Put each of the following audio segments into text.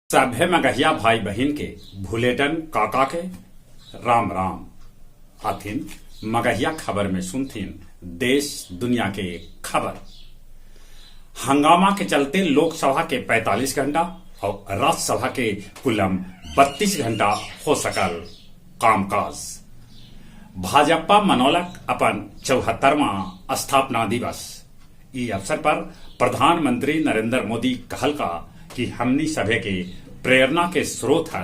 सभे मगहिया भाई बहन के भुलेटन काका के राम राम आथिन। मगहिया खबर में सुनथिन देश दुनिया के खबर। हंगामा के चलते लोकसभा के 45 घंटा और राज्यसभा के कुलम 32 घंटा हो सकल कामकाज। भाजपा मनौलक अपन 74वां स्थापना दिवस। इस अवसर पर प्रधानमंत्री नरेंद्र मोदी कहल का कि हमनी सभे के प्रेरणा के स्रोत है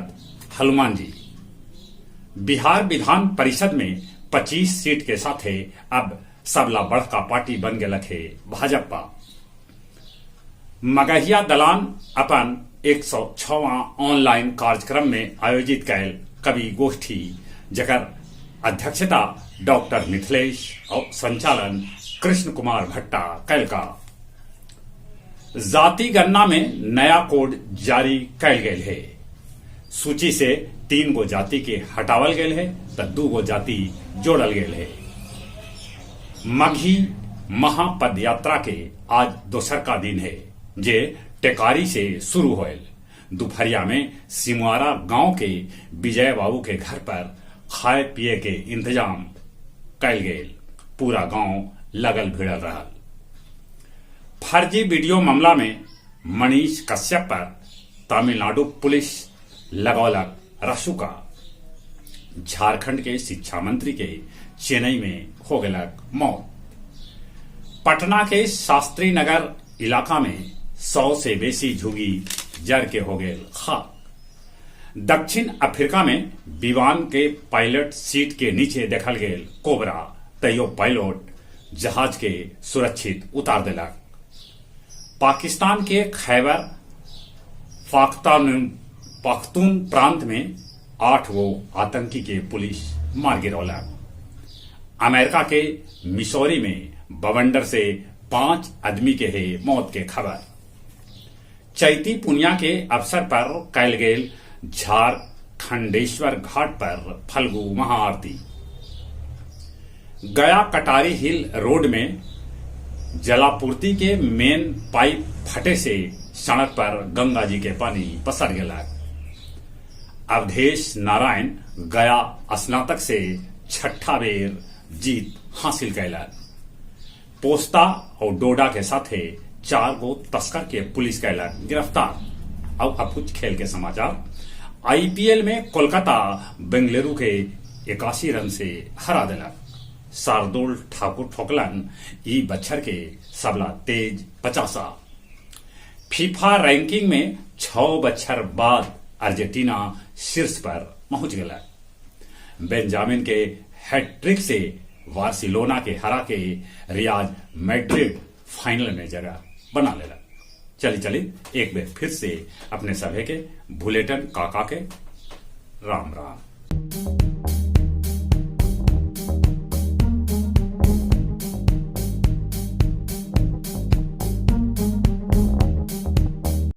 हनुमान जी। बिहार विधान परिषद में 25 सीट के साथ अब सबला बड़का पार्टी बन गए है भाजपा। मगहिया दलान अपन 106वां ऑनलाइन कार्यक्रम में आयोजित कैल कवि गोष्ठी जकर अध्यक्षता डॉक्टर मिथिलेश और संचालन कृष्ण कुमार भट्टा कैल का। जाति गणना में नया कोड जारी कैल गए है। सूची से 3 गो जाति के हटावल गए है तो 2 गो जाति जोड़ल गए है। मघी महापदयात्रा के आज दोसर का दिन है जे टेकारी से शुरू होल। दोपहरिया में सिमुआरा गांव के विजय बाबू के घर पर खाए पिए के इंतजाम कैल गए। पूरा गांव लगल भिड़ल रहा। फर्जी वीडियो मामला में मनीष कश्यप पर तमिलनाडु पुलिस लगौलक रसूका। झारखंड के शिक्षा मंत्री के चेन्नई में हो गलक मौत। पटना के शास्त्री नगर इलाका में 100 से बेसी झुगी जर के हो गए खाक। दक्षिण अफ्रीका में विमान के पायलट सीट के नीचे देखल गए कोबरा तैयो पायलट जहाज के सुरक्षित उतार दिलक। पाकिस्तान के खैबर पख्तून प्रांत में 8 गो आतंकी के पुलिस मार गिरौलक। अमेरिका के मिसौरी में बवंडर से 5 आदमी के है मौत के खबर। चैती पुनिया के अवसर पर कैल गेल झारखंडेश्वर घाट पर फल्गु महाआरती। गया कटारी हिल रोड में जलापूर्ति के मेन पाइप फटे से सड़क पर गंगा जी के पानी पसर गया। अवधेश नारायण गया स्नातक से 6ठा बेर जीत हासिल कैलक। पोस्ता और डोडा के साथ 4 गो तस्कर के पुलिस कैलक गिरफ्तार। अब कुछ खेल के समाचार। आईपीएल में कोलकाता बेंगलुरु के 81 रन से हरा दिलक। शार्दुल ठाकुर ठोकलन ई बच्छर के सबला तेज 50। फीफा रैंकिंग में 6 बच्छर बाद अर्जेंटीना शीर्ष पर पहुंच गया। बेंजामिन के हैट्रिक से बार्सिलोना के हरा के रियाल मैड्रिड फाइनल में जगह बना लेला। चली एक बार फिर से अपने सभे के भुलेटन काका के राम राम।